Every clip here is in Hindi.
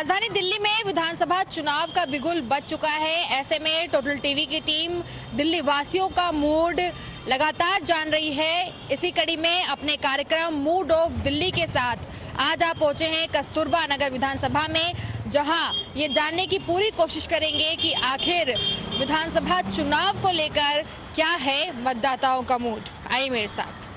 राजधानी दिल्ली में विधानसभा चुनाव का बिगुल बज चुका है। ऐसे में टोटल टीवी की टीम दिल्ली वासियों का मूड लगातार जान रही है। इसी कड़ी में अपने कार्यक्रम मूड ऑफ दिल्ली के साथ आज आप पहुंचे हैं कस्तूरबा नगर विधानसभा में, जहां ये जानने की पूरी कोशिश करेंगे कि आखिर विधानसभा चुनाव को लेकर क्या है मतदाताओं का मूड। आइए मेरे साथ।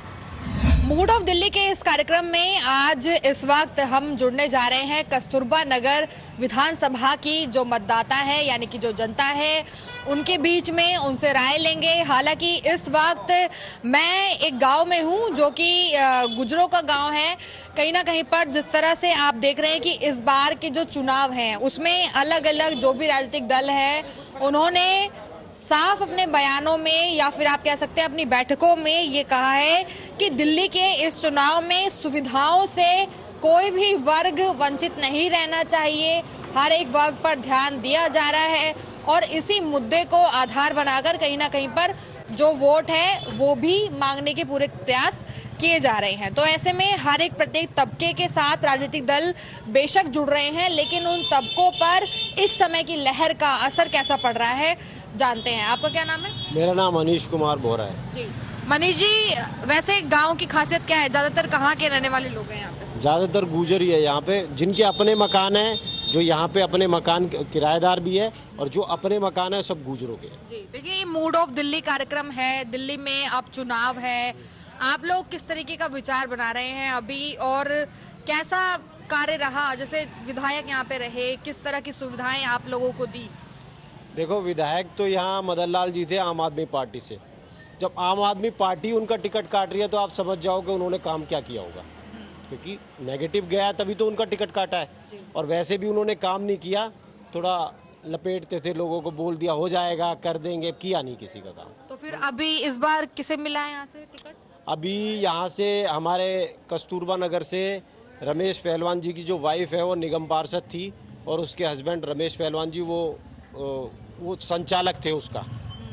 मूड ऑफ दिल्ली के इस कार्यक्रम में आज इस वक्त हम जुड़ने जा रहे हैं कस्तूरबा नगर विधानसभा की जो मतदाता है, यानी कि जो जनता है, उनके बीच में उनसे राय लेंगे। हालांकि इस वक्त मैं एक गांव में हूं जो कि गुजरों का गांव है। कहीं ना कहीं पर जिस तरह से आप देख रहे हैं कि इस बार के जो चुनाव हैं उसमें अलग अलग जो भी राजनीतिक दल है उन्होंने साफ अपने बयानों में या फिर आप कह सकते हैं अपनी बैठकों में ये कहा है कि दिल्ली के इस चुनाव में सुविधाओं से कोई भी वर्ग वंचित नहीं रहना चाहिए। हर एक वर्ग पर ध्यान दिया जा रहा है और इसी मुद्दे को आधार बनाकर कहीं ना कहीं पर जो वोट है वो भी मांगने के पूरे प्रयास किए जा रहे हैं। तो ऐसे में हर एक प्रत्येक तबके के साथ राजनीतिक दल बेशक जुड़ रहे हैं, लेकिन उन तबकों पर इस समय की लहर का असर कैसा पड़ रहा है जानते हैं। आपका क्या नाम है? मेरा नाम मनीष कुमार बोरा है जी। मनीष जी, वैसे गांव की खासियत क्या है? ज्यादातर कहाँ के रहने वाले लोग हैं यहाँ पे? ज्यादातर गुजर ही है यहाँ पे, जिनके अपने मकान है, जो यहाँ पे अपने मकान किराएदार भी है और जो अपने मकान है सब गुजरों के। जी देखिए, ये मूड ऑफ दिल्ली कार्यक्रम है। दिल्ली में अब चुनाव है, आप लोग किस तरीके का विचार बना रहे हैं अभी और कैसा कार्य रहा? जैसे विधायक यहाँ पे रहे, किस तरह की सुविधाएं आप लोगों को दी? देखो, विधायक तो यहाँ मदन लाल जी थे आम आदमी पार्टी से। जब आम आदमी पार्टी उनका टिकट काट रही है तो आप समझ जाओ कि उन्होंने काम क्या किया होगा, क्योंकि नेगेटिव गया तभी तो उनका टिकट काटा है। और वैसे भी उन्होंने काम नहीं किया, थोड़ा लपेटते थे लोगों को, बोल दिया हो जाएगा कर देंगे, किया नहीं किसी का काम। तो फिर अभी इस बार किसे मिला है यहाँ से टिकट? अभी यहाँ से हमारे कस्तूरबा नगर से रमेश पहलवान जी की जो वाइफ है वो निगम पार्षद थी और उसके हस्बैंड रमेश पहलवान जी वो संचालक थे उसका,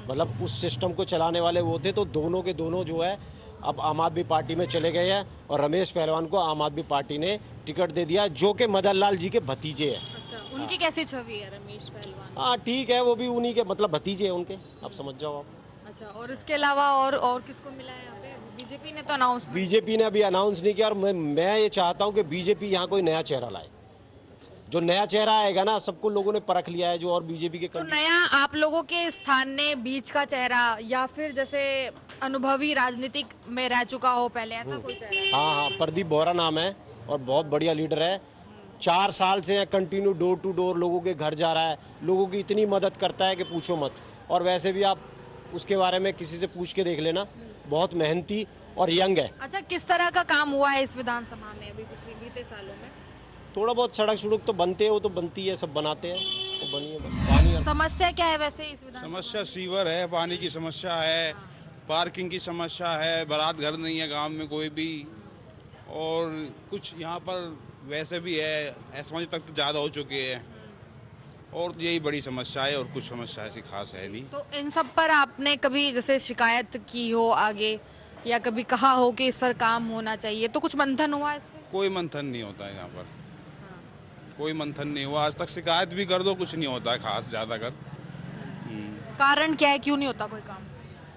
मतलब उस सिस्टम को चलाने वाले वो थे। तो दोनों के दोनों जो है अब आम आदमी पार्टी में चले गए हैं और रमेश पहलवान को आम आदमी पार्टी ने टिकट दे दिया, जो कि मदन लाल जी के भतीजे हैं। अच्छा, उनकी कैसी छवि है रमेश पहलवान? हाँ ठीक है, वो भी उन्हीं के मतलब भतीजे हैं उनके, आप समझ जाओ आप। अच्छा, और इसके अलावा और किसको मिला है यहाँ पे? बीजेपी ने तो अनाउंस बीजेपी ने अभी अनाउंस नहीं किया और मैं ये चाहता हूँ कि बीजेपी यहाँ कोई नया चेहरा लाए। जो नया चेहरा आएगा ना, सबको लोगों ने परख लिया है जो और बीजेपी के। तो नया आप लोगों के स्थान ने बीच का चेहरा या फिर जैसे अनुभवी राजनीतिक में रह चुका हो पहले, ऐसा कोई चेहरा? हाँ, प्रदीप बोरा नाम है और बहुत बढ़िया लीडर है। 4 साल से कंटिन्यू डोर टू डोर लोगों के घर जा रहा है, लोगों की इतनी मदद करता है कि पूछो मत। और वैसे भी आप उसके बारे में किसी से पूछ के देख लेना, बहुत मेहनती और यंग है। अच्छा, किस तरह का काम हुआ है इस विधानसभा में अभी पिछले बीते सालों में? थोड़ा बहुत सड़क सड़क तो बनते हैं, वो तो बनती है, सब बनाते हैं, तो बनी है। पानी समस्या क्या है वैसे इस विधानसभा? समस्या सीवर है, पानी की समस्या है, पार्किंग की समस्या है, बारात घर नहीं है गांव में कोई भी, और कुछ यहाँ पर वैसे भी है, असमाजी तक तो ज़्यादा हो चुके हैं, और यही बड़ी समस्या है और कुछ समस्या ऐसी खास है नहीं। तो इन सब पर आपने कभी जैसे शिकायत की हो आगे या कभी कहा हो कि इस पर काम होना चाहिए, तो कुछ मंथन हुआ इस पर? कोई मंथन नहीं होता है यहाँ पर, कोई मंथन नहीं हुआ आज तक। शिकायत भी कर दो, कुछ नहीं होता है खास ज़्यादा कर। कारण क्या है, क्यों नहीं होता कोई काम?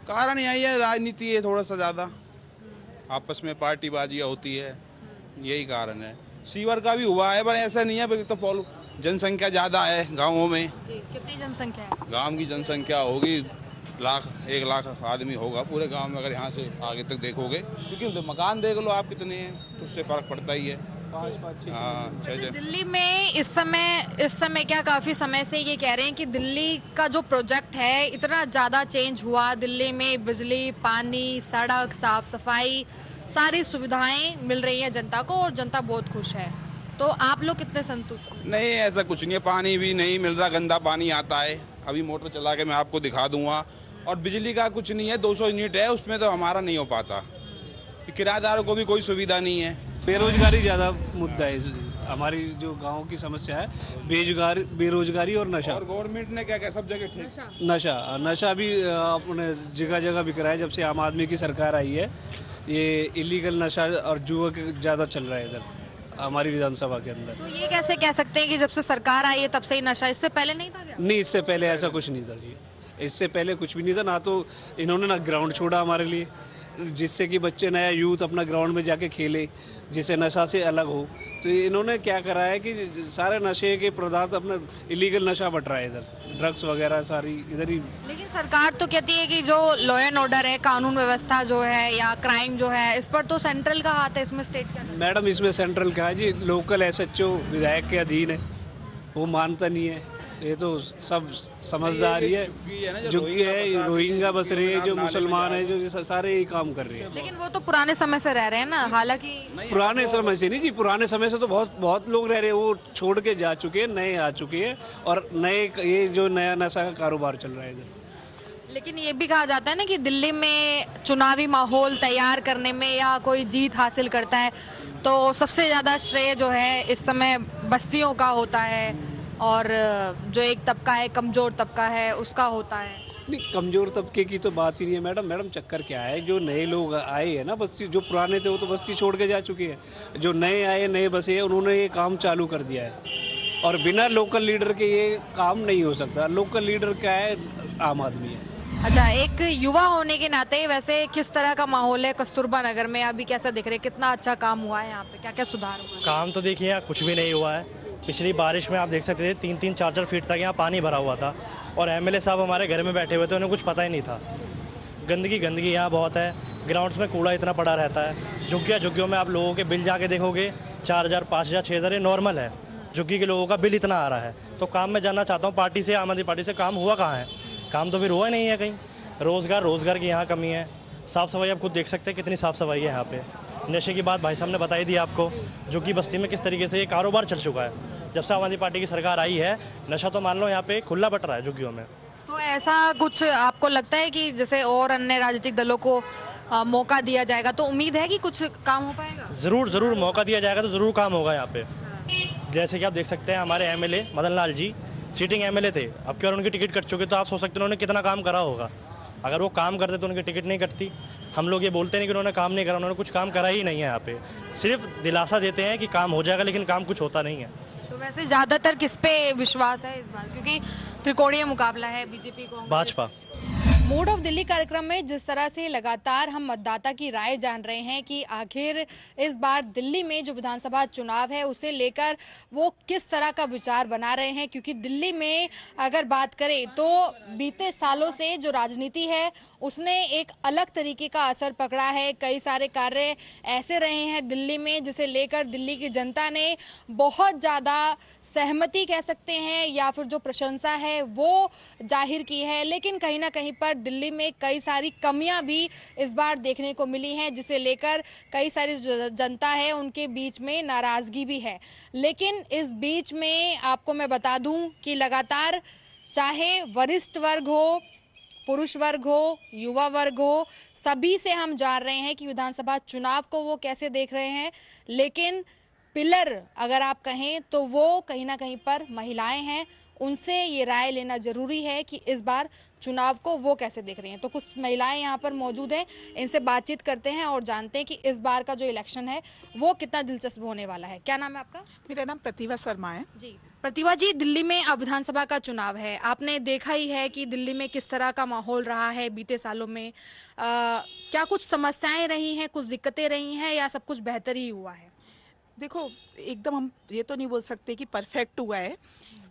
कारण यही है, राजनीति है थोड़ा सा ज़्यादा, आपस में पार्टीबाजियाँ होती है, यही कारण है। सीवर का भी हुआ है पर ऐसा नहीं है, तो जनसंख्या ज़्यादा है गाँवों में। जी, कितनी जनसंख्या है? गांव की जनसंख्या होगी 1 लाख आदमी होगा पूरे गांव में, अगर यहाँ से आगे तक देखोगे, क्योंकि तो मकान देख लो आप कितने हैं, तो उससे फर्क पड़ता ही है। हाँ, दिल्ली में इस समय क्या काफी समय से ये कह रहे हैं कि दिल्ली का जो प्रोजेक्ट है इतना ज्यादा चेंज हुआ, दिल्ली में बिजली, पानी, सड़क, साफ सफाई, सारी सुविधाएं मिल रही है जनता को और जनता बहुत खुश है। तो आप लोग कितने संतुष्ट? नहीं, ऐसा कुछ नहीं है, पानी भी नहीं मिल रहा, गंदा पानी आता है। अभी मोटर चला के मैं आपको दिखा दूंगा। और बिजली का कुछ नहीं है, 200 यूनिट है, उसमें तो हमारा नहीं हो पाता। किराएदारों को भी कोई सुविधा नहीं है। बेरोजगारी ज़्यादा मुद्दा है, हमारी जो गांव की समस्या है, बेरोजगारी और नशा। और गवर्नमेंट ने क्या सब जगह ठीक नशा भी अपने जगह जगह बिक रहा है। जब से आम आदमी की सरकार आई है, ये इलीगल नशा और जुआ ज़्यादा चल रहा है इधर। हमारी विधानसभा के अंदर। तो ये कैसे कह सकते हैं कि जब से सरकार आई है तब से ही नशा, इससे पहले नहीं था क्या? नहीं, इससे पहले ऐसा कुछ नहीं था जी, इससे पहले कुछ भी नहीं था। ना तो इन्होंने ना ग्राउंड छोड़ा हमारे लिए, जिससे कि बच्चे नया यूथ अपना ग्राउंड में जाके खेले, जिससे नशा से अलग हो। तो इन्होंने क्या करा है कि सारे नशे के पदार्थ अपना इलीगल नशा बट रहा है इधर, ड्रग्स वगैरह सारी इधर ही। लेकिन सरकार तो कहती है कि जो लॉ एंड ऑर्डर है, कानून व्यवस्था जो है या क्राइम जो है, इस पर तो सेंट्रल का हाथ है, इसमें स्टेट का नहीं। मैडम इसमें सेंट्रल का है जी, लोकल एसएचओ विधायक के अधीन है, वो मानता नहीं है। ये तो सब समझदारी है, झुग्गी है, रोहिंग्या बस रहे हैं, जो मुसलमान है, जो सारे यही काम कर रहे हैं। लेकिन वो तो पुराने समय से रह रहे हैं ना, हालांकि पुराने समय से नहीं जी, पुराने समय से तो बहुत लोग रह रहे हैं, वो छोड़ के जा चुके हैं, नए आ चुके हैं, और नए ये जो नया नशा का कारोबार चल रहा है इधर। लेकिन ये भी कहा जाता है ना कि दिल्ली में चुनावी माहौल तैयार करने में या कोई जीत हासिल करता है तो सबसे ज्यादा श्रेय जो है इस समय बस्तियों का होता है, और जो एक तबका है, कमजोर तबका है, उसका होता है। नहीं, कमजोर तबके की तो बात ही नहीं है मैडम चक्कर क्या है, जो नए लोग आए हैं ना बस्ती, जो पुराने थे वो तो बस्ती छोड़ के जा चुके हैं, जो नए आए, नए बसे हैं, उन्होंने ये काम चालू कर दिया है। और बिना लोकल लीडर के ये काम नहीं हो सकता। लोकल लीडर क्या है, आम आदमी है। अच्छा, एक युवा होने के नाते वैसे किस तरह का माहौल है कस्तूरबा नगर में, अभी कैसा दिख रहा है, कितना अच्छा काम हुआ है यहाँ पे, क्या क्या सुधार हुआ है? काम तो देखिए यहाँ कुछ भी नहीं हुआ है। पिछली बारिश में आप देख सकते थे 3-4 फीट तक यहाँ पानी भरा हुआ था, और एमएलए साहब हमारे घर में बैठे हुए थे, उन्हें कुछ पता ही नहीं था। गंदगी यहाँ बहुत है, ग्राउंड्स में कूड़ा इतना पड़ा रहता है। झुग्गियों में आप लोगों के बिल जाके देखोगे 4,000, 5,000, 6,000 ये नॉर्मल है। झुग्गी के लोगों का बिल इतना आ रहा है। तो काम में जानना चाहता हूँ पार्टी से, आम आदमी पार्टी से, काम हुआ कहाँ है? काम तो फिर हुआ नहीं है कहीं। रोज़गार की यहाँ कमी है। साफ़ सफाई आप खुद देख सकते हैं कितनी साफ़ सफाई है यहाँ पे। नशे की बात भाई साहब ने बताई दी आपको, झुग्गी बस्ती में किस तरीके से ये कारोबार चल चुका है। जब से आम आदमी पार्टी की सरकार आई है, नशा तो मान लो यहाँ पे खुला बट रहा है झुग्गियों में। तो ऐसा कुछ आपको लगता है कि जैसे और अन्य राजनीतिक दलों को मौका दिया जाएगा तो उम्मीद है कि कुछ काम हो पाएगा? ज़रूर मौका दिया जाएगा तो ज़रूर काम होगा यहाँ पे। जैसे कि आप देख सकते हैं हमारे MLA Madan Lal ji seating MLA थे, अब क्या उनकी टिकट कट चुकी, तो आप सोच सकते हैं उन्होंने कितना काम करा होगा। अगर वो काम करते तो उनकी टिकट नहीं कटती। हम लोग ये बोलते नहीं कि उन्होंने काम नहीं करा, उन्होंने कुछ काम करा ही नहीं है। यहाँ पे सिर्फ दिलासा देते हैं कि काम हो जाएगा, लेकिन काम कुछ होता नहीं है। तो वैसे ज्यादातर किस पे विश्वास है इस बार, क्योंकि त्रिकोणीय मुकाबला है, BJP Congress Bhajpa. Mood off Delhi कार्यक्रम में जिस तरह से लगातार हम मतदाता की राय जान रहे हैं कि आखिर इस बार दिल्ली में जो विधानसभा चुनाव है उसे लेकर वो किस तरह का विचार बना रहे हैं, क्योंकि दिल्ली में अगर बात करें तो बीते सालों से जो राजनीति है उसने एक अलग तरीके का असर पकड़ा है। कई सारे कार्य ऐसे रहे हैं दिल्ली में जिसे लेकर दिल्ली की जनता ने बहुत ज़्यादा सहमति कह सकते हैं या फिर जो प्रशंसा है वो जाहिर की है, लेकिन कहीं ना कहीं पर दिल्ली में कई सारी कमियां भी इस बार देखने को मिली हैं, जिसे लेकर कई सारी जनता है उनके बीच में नाराजगी भी है। लेकिन इस बीच में आपको मैं बता दूं कि लगातार चाहे वरिष्ठ वर्ग हो, पुरुष वर्ग हो, युवा वर्ग हो, सभी से हम जान रहे हैं कि विधानसभा चुनाव को वो कैसे देख रहे हैं। लेकिन पिलर अगर आप कहें तो वो कहीं ना कहीं पर महिलाएं हैं, उनसे ये राय लेना जरूरी है कि इस बार चुनाव को वो कैसे देख रही हैं। तो कुछ महिलाएं यहाँ पर मौजूद हैं, इनसे बातचीत करते हैं और जानते हैं कि इस बार का जो इलेक्शन है वो कितना दिलचस्प होने वाला है। क्या नाम है आपका? मेरा नाम प्रतिभा शर्मा है जी। प्रतिभा जी, दिल्ली में अब विधानसभा का चुनाव है, आपने देखा ही है कि दिल्ली में किस तरह का माहौल रहा है बीते सालों में। क्या कुछ समस्याएं रही हैं, कुछ दिक्कतें रही हैं या सब कुछ बेहतर ही हुआ है? देखो, एकदम हम ये तो नहीं बोल सकते कि परफेक्ट हुआ है,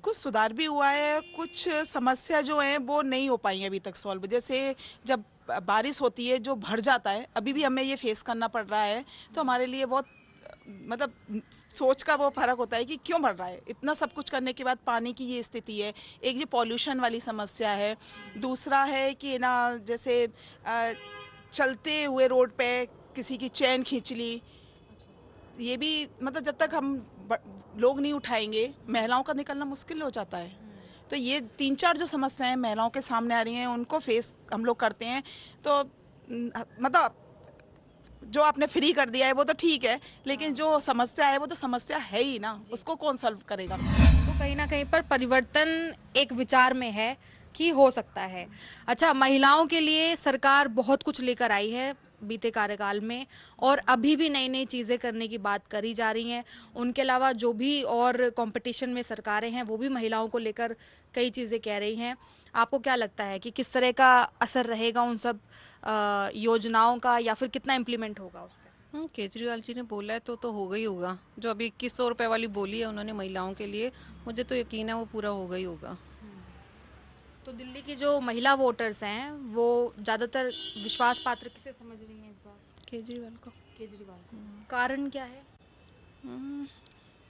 कुछ सुधार भी हुआ है, कुछ समस्या जो है वो नहीं हो पाई है अभी तक सॉल्व। जैसे जब बारिश होती है जो भर जाता है, अभी भी हमें ये फेस करना पड़ रहा है, तो हमारे लिए बहुत मतलब सोच का वो फर्क होता है कि क्यों भर रहा है। इतना सब कुछ करने के बाद पानी की ये स्थिति है। एक जो पॉल्यूशन वाली समस्या है, दूसरा है कि ना जैसे चलते हुए रोड पे किसी की चैन खींच ली, ये भी मतलब जब तक हम लोग नहीं उठाएंगे महिलाओं का निकलना मुश्किल हो जाता है। तो ये 3-4 जो समस्याएं महिलाओं के सामने आ रही हैं उनको फेस हम लोग करते हैं। तो मतलब जो आपने फ्री कर दिया है वो तो ठीक है, लेकिन जो समस्या है वो तो समस्या है ही ना, उसको कौन सॉल्व करेगा? तो कहीं ना कहीं पर परिवर्तन एक विचार में है कि हो सकता है। अच्छा, महिलाओं के लिए सरकार बहुत कुछ लेकर आई है, बीते कार्यकाल में, और अभी भी नई नई चीज़ें करने की बात करी जा रही हैं। उनके अलावा जो भी और कंपटीशन में सरकारें हैं वो भी महिलाओं को लेकर कई चीज़ें कह रही हैं। आपको क्या लगता है कि किस तरह का असर रहेगा उन सब योजनाओं का, या फिर कितना इम्प्लीमेंट होगा उस पर? केजरीवाल जी ने बोला है तो होगा ही होगा। जो अभी 2100 रुपए वाली बोली है उन्होंने महिलाओं के लिए, मुझे तो यकीन है वो पूरा होगा ही होगा। तो दिल्ली की जो महिला वोटर्स हैं वो ज़्यादातर विश्वास पात्र किसे समझ रही हैं इस बार? केजरीवाल को। केजरीवाल को। कारण क्या है?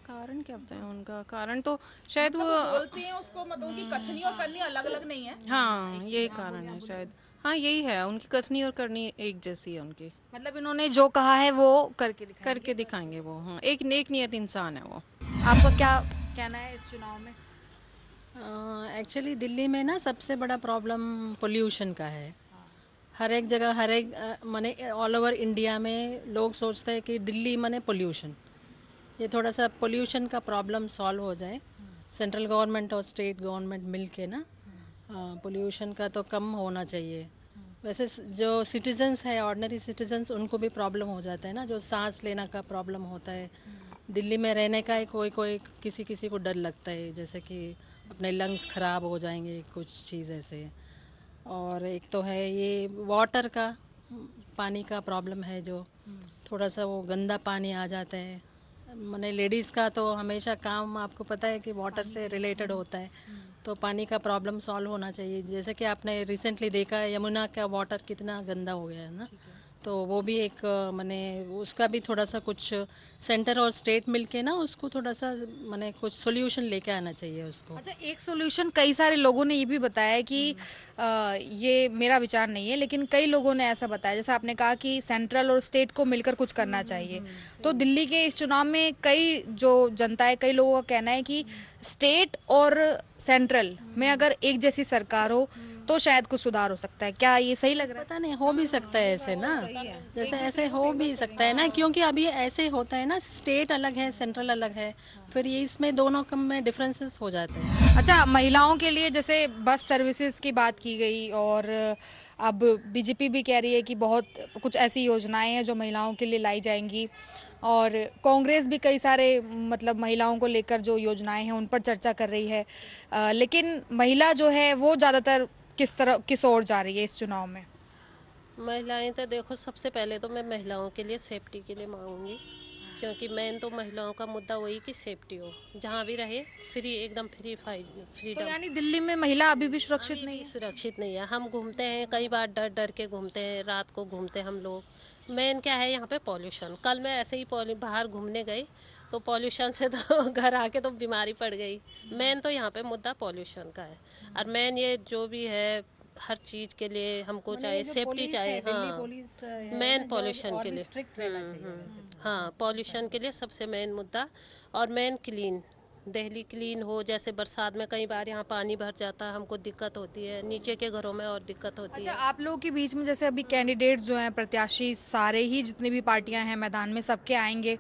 कारण क्या बताएं उनका? कारण तो शायद वो बोलते हैं उसको, मतलब उनकी कथनी और करनी अलग अलग नहीं है। हाँ यही कारण है शायद। हाँ यही है, उनकी कथनी और करनी एक जैसी है उनकी। मतलब इन्होंने जो कहा है वो करके दिखाएंगे वो। हाँ, एक नेक नियत इंसान है वो। आपका क्या कहना है इस चुनाव में? एक्चुअली दिल्ली में ना सबसे बड़ा प्रॉब्लम पोल्यूशन का है। हर एक जगह, हर एक माने ऑल ओवर इंडिया में लोग सोचते हैं कि दिल्ली माने पोल्यूशन। ये थोड़ा सा पोल्यूशन का प्रॉब्लम सॉल्व हो जाए, सेंट्रल गवर्नमेंट और स्टेट गवर्नमेंट मिल के ना, पोल्यूशन का तो कम होना चाहिए। वैसे जो सिटीजन्स है, ऑर्डिनरी सिटीजन्स, उनको भी प्रॉब्लम हो जाता है ना, जो सांस लेना का प्रॉब्लम होता है। दिल्ली में रहने का कोई किसी को डर लगता है, जैसे कि अपने लंग्स ख़राब हो जाएंगे, कुछ चीज़ ऐसे। और एक तो है ये वाटर का, पानी का प्रॉब्लम है, जो थोड़ा सा वो गंदा पानी आ जाता है। मैंने लेडीज़ का तो हमेशा काम आपको पता है कि वाटर से रिलेटेड होता है, तो पानी का प्रॉब्लम सॉल्व होना चाहिए। जैसे कि आपने रिसेंटली देखा है यमुना का वाटर कितना गंदा हो गया है ना, तो वो भी एक मैंने उसका भी थोड़ा सा कुछ सेंटर और स्टेट मिलके ना उसको थोड़ा सा मैंने कुछ सॉल्यूशन लेके आना चाहिए उसको। अच्छा, एक सॉल्यूशन कई सारे लोगों ने ये भी बताया कि ये मेरा विचार नहीं है, लेकिन कई लोगों ने ऐसा बताया, जैसे आपने कहा कि सेंट्रल और स्टेट को मिलकर कुछ करना चाहिए। तो दिल्ली के इस चुनाव में कई जो जनता है, कई लोगों का कहना है कि स्टेट और सेंट्रल में अगर एक जैसी सरकार हो तो शायद कुछ सुधार हो सकता है। क्या ये सही लग रहा है? पता नहीं, हो भी सकता है ऐसे ना, जैसे ऐसे हो भी सकता है ना, क्योंकि अभी ऐसे होता है ना, स्टेट अलग है, सेंट्रल अलग है, फिर ये इसमें दोनों कम में डिफरेंसेस हो जाते हैं। अच्छा, महिलाओं के लिए जैसे बस सर्विसेज की बात की गई, और अब बीजेपी भी कह रही है कि बहुत कुछ ऐसी योजनाएं हैं जो महिलाओं के लिए लाई जाएंगी, और कांग्रेस भी कई सारे मतलब महिलाओं को लेकर जो योजनाएं हैं उन पर चर्चा कर रही है। लेकिन महिला जो है वो ज़्यादातर किस ओर जा रही है इस चुनाव में? महिलाएं तो देखो, सबसे पहले तो मैं महिलाओं के लिए सेफ्टी के लिए मांगूंगी, क्योंकि मेन तो महिलाओं का मुद्दा वही कि सेफ्टी हो, जहाँ भी रहे फ्री, एकदम फ्रीडम। तो यानी दिल्ली में महिला अभी भी सुरक्षित नहीं है? सुरक्षित नहीं है। हम घूमते हैं, कई बार डर डर के घूमते हैं, रात को घूमते हैं हम लोग। मेन क्या है यहाँ पे पॉल्यूशन। कल मैं ऐसे ही बाहर घूमने गई तो पॉल्यूशन से तो घर आके तो बीमारी पड़ गई। मेन तो यहाँ पे मुद्दा पॉल्यूशन का है, और मेन ये जो भी है हर चीज के लिए हमको चाहिए सेफ्टी चाहिए। हाँ, मेन पॉल्यूशन के लिए। हाँ, पॉल्यूशन के लिए सबसे मेन मुद्दा, और मेन क्लीन, दिल्ली क्लीन हो। जैसे बरसात में कई बार यहाँ पानी भर जाता है, हमको दिक्कत होती है, नीचे के घरों में और दिक्कत होती है। आप लोगों के बीच में जैसे अभी कैंडिडेट्स जो हैं, प्रत्याशी सारे ही जितनी भी पार्टियां हैं मैदान में, सबके आएंगे,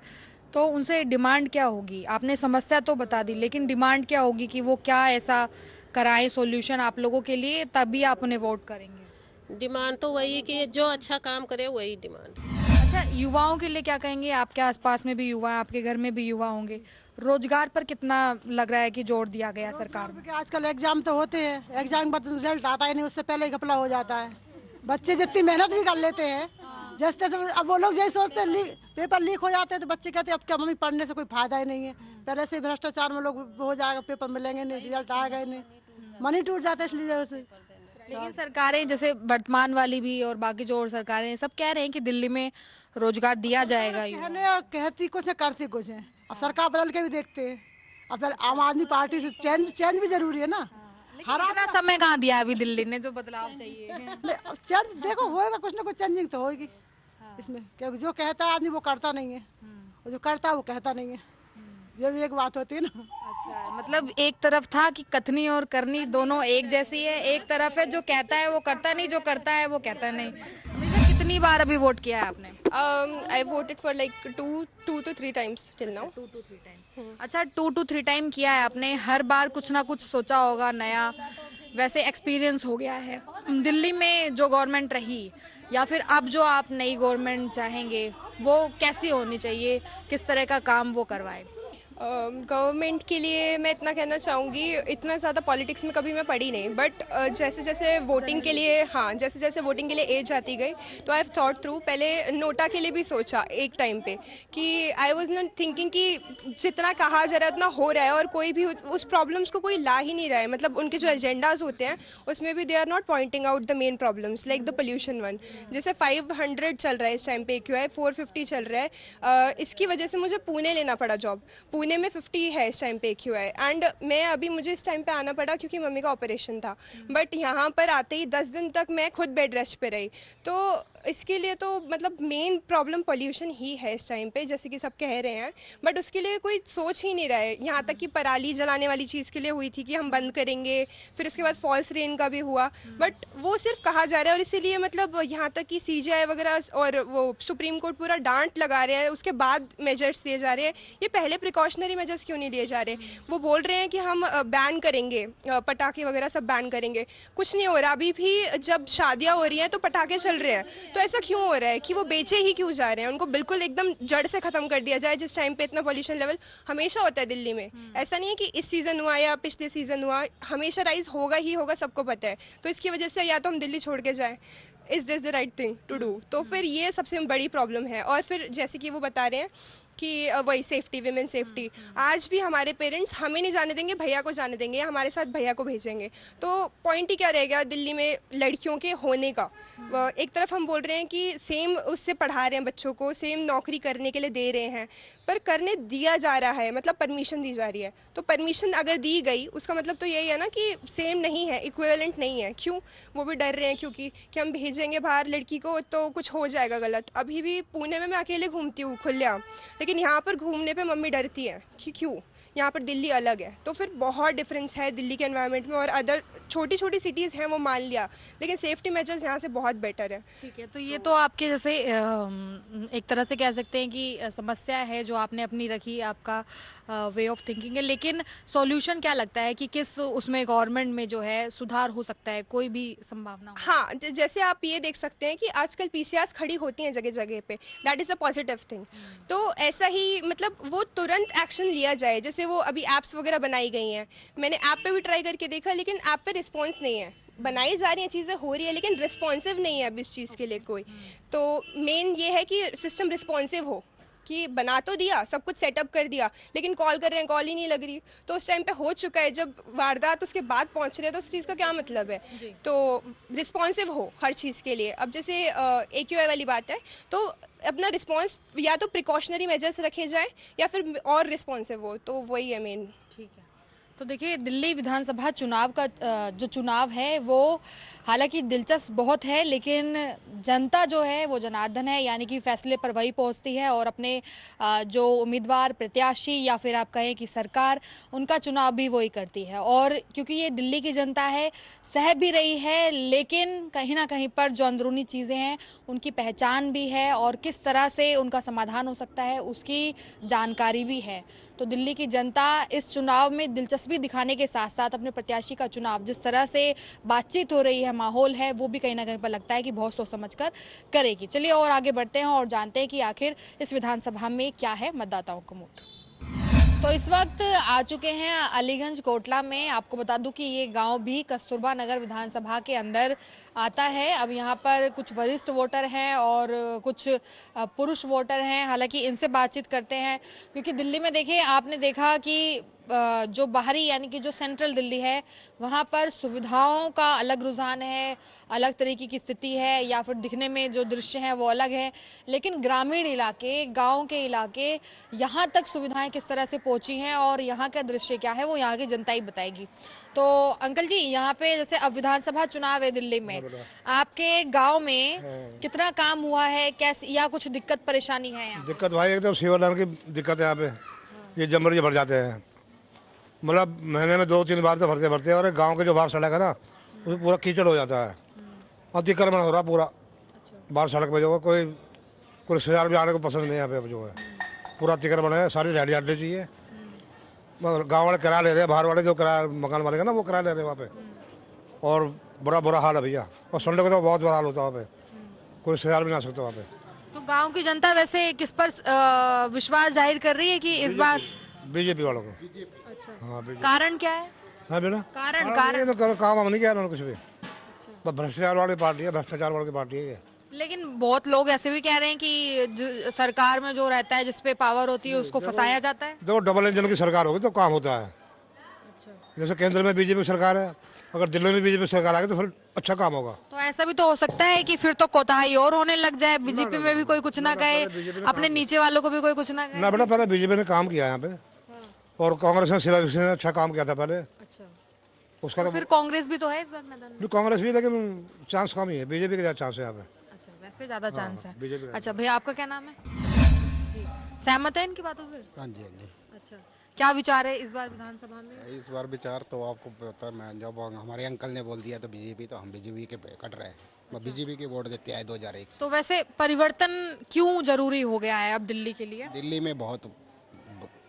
तो उनसे डिमांड क्या होगी? आपने समस्या तो बता दी, लेकिन डिमांड क्या होगी कि वो क्या ऐसा कराए सॉल्यूशन आप लोगों के लिए, तभी आप उन्हें वोट करेंगे? डिमांड तो वही कि जो अच्छा काम करे, वही डिमांड। अच्छा, युवाओं के लिए क्या कहेंगे? आपके आसपास में भी युवा हैं, आपके घर में भी युवा होंगे, रोजगार पर कितना लग रहा है कि जोर दिया गया सरकार में? आजकल एग्जाम तो होते हैं, एग्जाम का रिजल्ट आता है नहीं, उससे पहले घपला हो जाता है। बच्चे जितनी मेहनत भी कर लेते हैं, जैसे अब वो लोग जैसे सोचते हैं पेपर लीक हो जाते हैं, तो बच्चे कहते हैं अब क्या मम्मी, पढ़ने से कोई फायदा ही नहीं है, पहले से भ्रष्टाचार में लोग हो जाएगा, पेपर मिलेंगे नहीं, रिजल्ट आएगा ही नहीं, मनी टूट जाता है इसलिए वजह से। लेकिन सरकारें जैसे वर्तमान वाली भी और बाकी जो और सरकारें सब कह रहे हैं कि दिल्ली में रोजगार दिया जाएगा। कहती कुछ है, करती कुछ है। अब सरकार बदल के भी देखते हैं। अब आम आदमी पार्टी से चेंज भी जरूरी है ना। इतना समय कहाँ दिया अभी दिल्ली ने जो बदलाव चाहिए? चेंज देखो होएगा, कुछ ना कुछ चेंजिंग तो होगी इसमें, क्योंकि जो कहता है आदमी वो करता नहीं है, और जो करता है वो कहता नहीं है, ये भी एक बात होती है ना। अच्छा, मतलब एक तरफ था कि कथनी और करनी दोनों एक जैसी है, एक तरफ है जो कहता है वो करता नहीं, जो करता है वो कहता नहीं। कितनी बार अभी वोट किया है आपने? I voted for like two to three times till now. 2 to 3 time. अच्छा, 2 to 3 टाइम किया है आपने। हर बार कुछ ना कुछ सोचा होगा नया, वैसे एक्सपीरियंस हो गया है। दिल्ली में जो गवर्नमेंट रही या फिर अब जो आप नई गवर्नमेंट चाहेंगे वो कैसी होनी चाहिए, किस तरह का काम वो करवाए? गवर्नमेंट के लिए मैं इतना कहना चाहूँगी, इतना ज़्यादा पॉलिटिक्स में कभी मैं पढ़ी नहीं, बट जैसे जैसे वोटिंग के लिए, हाँ, जैसे जैसे वोटिंग के लिए एज आती गई तो आई हैव थॉट थ्रू। पहले नोटा के लिए भी सोचा एक टाइम पे कि आई वाज नॉट थिंकिंग कि जितना कहा जा रहा है उतना हो रहा है और कोई भी उस प्रॉब्लम्स को कोई ला ही नहीं रहा है। मतलब उनके जो एजेंडाज होते हैं उसमें भी they are not pointing out the main problems like the pollution one. जैसे 500 चल रहा है इस टाइम पे AQI, 450 चल रहा है। इसकी वजह से मुझे पुणे लेना पड़ा जॉब। पुणे में 50 है इस टाइम पे AQI एंड मुझे इस टाइम पे आना पड़ा क्योंकि मम्मी का ऑपरेशन था। बट यहाँ पर आते ही 10 दिन तक मैं खुद बेड रेस्ट पे रही। तो इसके लिए तो मतलब मेन प्रॉब्लम पोल्यूशन ही है इस टाइम पे, जैसे कि सब कह रहे हैं, बट उसके लिए कोई सोच ही नहीं रहा है। यहाँ तक कि पराली जलाने वाली चीज़ के लिए हुई थी कि हम बंद करेंगे, फिर उसके बाद फॉल्स रेन का भी हुआ, बट वो सिर्फ कहा जा रहा है। और इसीलिए मतलब यहाँ तक कि CGI वगैरह और वो सुप्रीम कोर्ट पूरा डांट लगा रहे हैं, उसके बाद मेजर्स लिए जा रहे हैं। ये पहले प्रिकॉशनरी मेजर्स क्यों नहीं लिए जा रहे? वो बोल रहे हैं कि हम बैन करेंगे, पटाखे वगैरह सब बैन करेंगे, कुछ नहीं हो रहा। अभी भी जब शादियाँ हो रही हैं तो पटाखे चल रहे हैं, तो ऐसा क्यों हो रहा है कि वो बेचे ही क्यों जा रहे हैं? उनको बिल्कुल एकदम जड़ से ख़त्म कर दिया जाए। जिस टाइम पे इतना पॉल्यूशन लेवल हमेशा होता है दिल्ली में, ऐसा नहीं है कि इस सीज़न हुआ या पिछले सीज़न हुआ, हमेशा राइज होगा ही होगा, सबको पता है। तो इसकी वजह से या तो हम दिल्ली छोड़ के जाएँ, is this the right thing to do? तो फिर ये सबसे बड़ी प्रॉब्लम है। और फिर जैसे कि वो बता रहे हैं कि वही सेफ्टी, विमेन सेफ्टी, आज भी हमारे पेरेंट्स हमें नहीं जाने देंगे, भैया को जाने देंगे या हमारे साथ भैया को भेजेंगे। तो पॉइंट ही क्या रहेगा दिल्ली में लड़कियों के होने का? एक तरफ हम बोल रहे हैं कि सेम उससे पढ़ा रहे हैं बच्चों को, सेम नौकरी करने के लिए दे रहे हैं, पर करने दिया जा रहा है, मतलब परमिशन दी जा रही है। तो परमिशन अगर दी गई उसका मतलब तो यही है ना कि सेम नहीं है, इक्विवेलेंट नहीं है। क्यों? वो भी डर रहे हैं क्योंकि कि हम भेजेंगे बाहर लड़की को तो कुछ हो जाएगा गलत। अभी भी पुणे में मैं अकेले घूमती हूँ खुलेआम, लेकिन यहाँ पर घूमने पे मम्मी डरती है कि क्यों, यहाँ पर दिल्ली अलग है। तो फिर बहुत डिफरेंस है दिल्ली के एनवायरनमेंट में और अदर छोटी छोटी सिटीज़ हैं वो मान लिया, लेकिन सेफ्टी मेजर्स यहाँ से बहुत बेटर है। ठीक है, तो ये तो आपके जैसे एक तरह से कह सकते हैं कि समस्या है जो आपने अपनी रखी, आपका वे ऑफ थिंकिंग है, लेकिन सॉल्यूशन क्या लगता है कि किस उसमें गवर्नमेंट में जो है सुधार हो सकता है? कोई भी संभावना? हाँ, जैसे आप ये देख सकते हैं कि आजकल PCRs खड़ी होती हैं जगह जगह पे, that is a positive thing. तो ऐसा ही मतलब वो तुरंत एक्शन लिया जाए। जैसे वो अभी ऐप्स वगैरह बनाई गई हैं, मैंने ऐप पे भी ट्राई करके देखा, लेकिन ऐप पे रिस्पॉन्स नहीं है। बनाई जा रही हैं चीज़ें, हो रही है, लेकिन रिस्पॉन्सिव नहीं है अब इस चीज़ के लिए कोई। तो मेन ये है कि सिस्टम रिस्पॉन्सिव हो, कि बना तो दिया, सब कुछ सेटअप कर दिया, लेकिन कॉल कर रहे हैं, कॉल ही नहीं लग रही। तो उस टाइम पे हो चुका है, जब वारदात उसके बाद पहुंच रहे हैं तो उस चीज़ का क्या मतलब है? तो रिस्पॉन्सिव हो हर चीज़ के लिए। अब जैसे AQI वाली बात है, तो अपना रिस्पॉन्स या तो प्रिकॉशनरी मेजर्स रखे जाए या फिर और रिस्पॉन्सिव हो, तो वही है मेन। ठीक है, तो देखिए दिल्ली विधानसभा चुनाव का जो चुनाव है वो हालांकि दिलचस्प बहुत है, लेकिन जनता जो है वो जनार्दन है, यानी कि फैसले पर वही पहुंचती है और अपने जो उम्मीदवार, प्रत्याशी या फिर आप कहें कि सरकार, उनका चुनाव भी वही करती है। और क्योंकि ये दिल्ली की जनता है, सह भी रही है, लेकिन कहीं ना कहीं पर जो अंदरूनी चीज़ें हैं उनकी पहचान भी है और किस तरह से उनका समाधान हो सकता है उसकी जानकारी भी है। तो दिल्ली की जनता इस चुनाव में दिलचस्पी दिखाने के साथ साथ अपने प्रत्याशी का चुनाव, जिस तरह से बातचीत हो रही है, माहौल है, वो भी कहीं ना कहीं पर लगता है कि बहुत सोच समझकर करेगी। चलिए और आगे बढ़ते हैं और जानते हैं कि आखिर इस विधानसभा में क्या है मतदाताओं का मूड। तो इस वक्त आ चुके हैं अलीगंज कोटला में। आपको बता दूं कि ये गांव भी कस्तूरबा नगर विधानसभा के अंदर आता है। अब यहाँ पर कुछ वरिष्ठ वोटर हैं और कुछ पुरुष वोटर हैं, हालांकि इनसे बातचीत करते हैं, क्योंकि दिल्ली में देखिए, आपने देखा कि जो बाहरी यानी कि जो सेंट्रल दिल्ली है वहाँ पर सुविधाओं का अलग रुझान है, अलग तरीके की स्थिति है, या फिर दिखने में जो दृश्य है वो अलग है। लेकिन ग्रामीण इलाके, गांव के इलाके, यहाँ तक सुविधाएं किस तरह से पहुँची हैं और यहाँ का दृश्य क्या है वो यहाँ की जनता ही बताएगी। तो अंकल जी, यहाँ पे जैसे अब विधानसभा चुनाव है दिल्ली में, आपके गाँव में कितना काम हुआ है, कैसे, या कुछ दिक्कत परेशानी है यहाँ? दिक्कत भाई एकदम सीवर की दिक्कत है यहाँ पे, ये जमरी भर जाते हैं, मतलब महीने में 2-3 बार तो भरते हैं। और गांव के जो बाहर सड़क है ना, उसमें पूरा कीचड़ हो जाता है, अतिक्रमण हो रहा पूरा बाहर सड़क पे। जो कोई रिश्तेदार भी आने को पसंद नहीं, यहाँ पे जो है पूरा अतिक्रमण है, सारी रैली हटनी चाहिए। मगर गाँव वाले किराया ले रहे हैं, बाहर वाले जो किराया मकान मालिक है ना वो किराया ले रहे हैं वहाँ पे, और बड़ा बुरा हाल है भैया। और संडे को तो बहुत बुरा हाल होता है वहाँ पे, कोई शहर भी ना सकता वहाँ पे। तो गांव की जनता वैसे किस पर विश्वास जाहिर कर रही है कि इस बार? बीजेपी वालों को। अच्छा। हाँ बीजेपी। कारण क्या है? हाँ बेटा कारण काम हम नहीं किया उन्होंने कुछ भी। भ्रष्टाचार वाली पार्टी है, भ्रष्टाचार वाली पार्टी है ये। लेकिन बहुत लोग ऐसे भी कह रहे हैं कि सरकार में जो रहता है, जिसपे पावर होती है, उसको फंसाया जाता है। देखो डबल इंजन की सरकार होगी तो काम होता है। जैसे केंद्र में बीजेपी सरकार है, अगर दिल्ली में बीजेपी सरकार आ गई तो फिर अच्छा काम होगा। तो ऐसा भी तो हो सकता है कि फिर तो कोताही और होने लग जाए, बीजेपी में भी कोई कुछ ना कहे, अपने नीचे वालों को भी कोई कुछ ना कहे। ना बेटा पहले बीजेपी ने काम किया यहाँ पे, और कांग्रेस ने सिर्फ अच्छा काम किया था पहले। अच्छा। उसका तो फिर कांग्रेस भी तो है इस बार मैदान में? कांग्रेस भी, लेकिन चांस कम ही है, बीजेपी के ज्यादा चांस है यहाँ पे। अच्छा, वैसे ज्यादा चांस है। बीजेपी। अच्छा भैया, आपका क्या नाम है? जी, सहमत है इनकी बातों से? हाँ जी, हाँ जी। अच्छा, क्या विचार है इस बार विधानसभा में? इस बार विचार तो आपको पता है, जब हमारे अंकल ने बोल दिया तो बीजेपी, तो हम बीजेपी के कट रहे हैं। बीजेपी के वोट देते आए 2001 तो वैसे परिवर्तन क्यों जरूरी हो गया है अब दिल्ली के लिए? दिल्ली में बहुत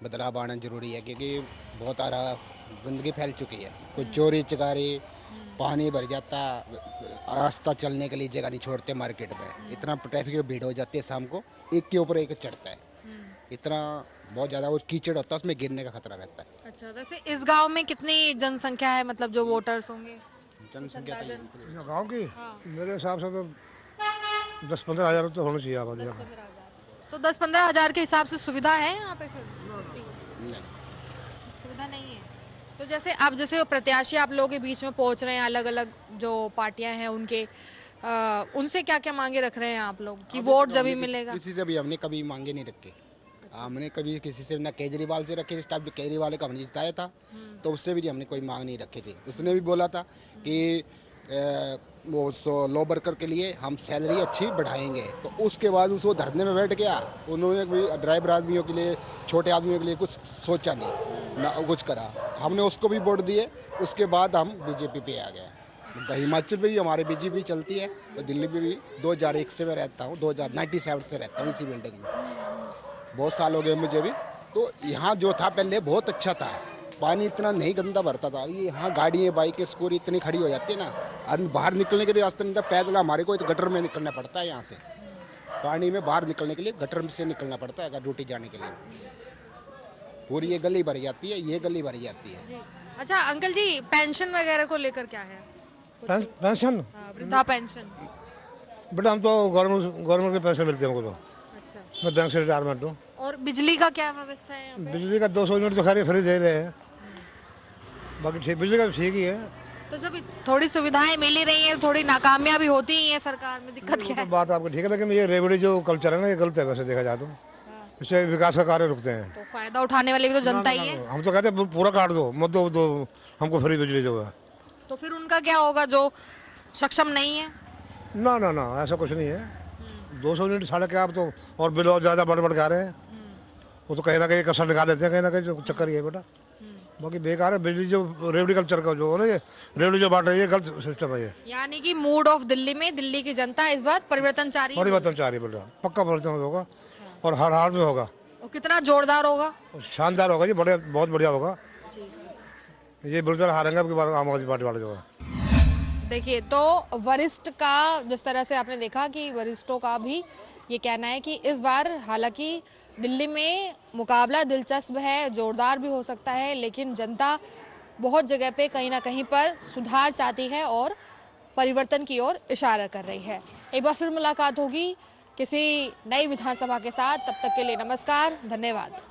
बदलाव आना जरूरी है, क्योंकि बहुत सारा गंदगी फैल चुकी है। कुछ चोरी चकारी, पानी भर जाता, रास्ता चलने के लिए जगह नहीं छोड़ते मार्केट में। इतना ट्रैफिक में भीड़ हो जाती है, शाम को एक के ऊपर एक चढ़ता है, इतना बहुत ज़्यादा वो कीचड़ होता है, उसमें गिरने का खतरा रहता है। अच्छा, वैसे इस गांव में कितनी जनसंख्या है, मतलब जो वोटर्स होंगे? जनसंख्या गाँव की मेरे हिसाब से तो 10-15 हज़ार तो होना चाहिए आबादी। तो 10-15 हज़ार के हिसाब से सुविधा है यहाँ पे? फिर सुविधा नहीं है। तो जैसे अब जैसे प्रत्याशी आप लोगों के बीच में पहुंच रहे हैं, अलग अलग जो पार्टियां हैं उनके, उनसे क्या क्या मांगे रख रहे हैं आप लोग कि वोट जब ही मिलेगा? किसी से भी हमने कभी मांगे नहीं रखे। हमने कभी किसी से ना केजरीवाल से रखे, इस टाइप जो केजरीवाल का हमने जिताया था तो उससे भी हमने कोई मांग नहीं रखे थे। उसने भी बोला था कि वो लो वर्कर के लिए हम सैलरी अच्छी बढ़ाएंगे, तो उसके बाद उसको धरने में बैठ गया। उन्होंने भी ड्राइवर आदमियों के लिए, छोटे आदमियों के लिए कुछ सोचा नहीं ना कुछ करा। हमने उसको भी वोट दिए, उसके बाद हम बीजेपी पे आ गए। हिमाचल में भी हमारे बीजेपी चलती है, और दिल्ली में भी 2001 से मैं रहता हूँ, 1997 से रहता हूँ इसी बिल्डिंग में। बहुत साल हो गए मुझे भी। तो यहाँ जो था पहले बहुत अच्छा था, पानी इतना नहीं गंदा भरता था। ये यहाँ गाड़ियाँ, बाइकें, स्कूटी इतनी खड़ी हो जाती है ना, आदमी बाहर निकलने के लिए रास्ता नहीं था, पैदल हमारे को गटर में निकलना पड़ता है। यहाँ से पानी में बाहर निकलने के लिए गटर से निकलना पड़ता है, अगर ड्यूटी जाने के लिए। पूरी ये गली भरी जाती है, ये गली भरी जाती है। अच्छा अंकल जी, पेंशन वगैरह को लेकर क्या है? पेंशन, वृद्धा पेंशन? बेटा हम तो गवर्नमेंट के पैसे मिलते हैं हमको। तो अच्छा, मैं बैंक से रिटायरमेंट हूँ। और बिजली का क्या व्यवस्था है यहाँ पे? बिजली का 200 यूनिट तो खैर फ्री दे रहे हैं, बाकी ठीक, बिजली का ठीक ही है। तो जब थोड़ी सुविधाएं मिल ही रही हैं, थोड़ी नाकामियां भी होती ही हैं सरकार में, दिक्कत क्या है? तो बात आपको ठीक है, लेकिन ये रेवड़ी जो कल्चर है ना, ये गलत है वैसे देखा जाए तो। इससे विकास का कार्य रुकते हैं। तो फायदा उठाने वाले भी तो जनता ही है। हम तो कहते हैं पूरा काट दो, मत दो हमको फ्री बिजली जो है। तो फिर उनका क्या होगा जो सक्षम नहीं है? ना ना ना, ऐसा कुछ नहीं है। 200 यूनिट साढ़े क्या आप तो, और बिल और ज़्यादा बढ़ गा रहे हैं। वो तो कहीं ना कहीं कसर निकाल लेते हैं, कहीं ना कहीं जो चक्कर ही है बेटा। बाकी बेकार है बिजली जो रेवड़ी कल्चर का जो है ना, ये रेवड़ी जो बांट रही है, गलत सिस्टम है ये। यानी कि मूड ऑफ दिल्ली में दिल्ली की जनता इस बार परिवर्तन चाह रही है। परिवर्तन चाह रही है बेटा, पक्का परिवर्तन होगा, और हर हाल में होगा। और कितना जोरदार होगा? शानदार होगा जी, बहुत बढ़िया होगा। ये बिल्कुल हारेंगे अब की बार आम आदमी पार्टी वाले जो है। देखिए, तो वरिष्ठ का जिस तरह से आपने देखा कि वरिष्ठों का भी ये कहना है कि इस बार हालांकि दिल्ली में मुकाबला दिलचस्प है, जोरदार भी हो सकता है, लेकिन जनता बहुत जगह पे कहीं ना कहीं पर सुधार चाहती है और परिवर्तन की ओर इशारा कर रही है। एक बार फिर मुलाकात होगी किसी नई विधानसभा के साथ, तब तक के लिए नमस्कार, धन्यवाद।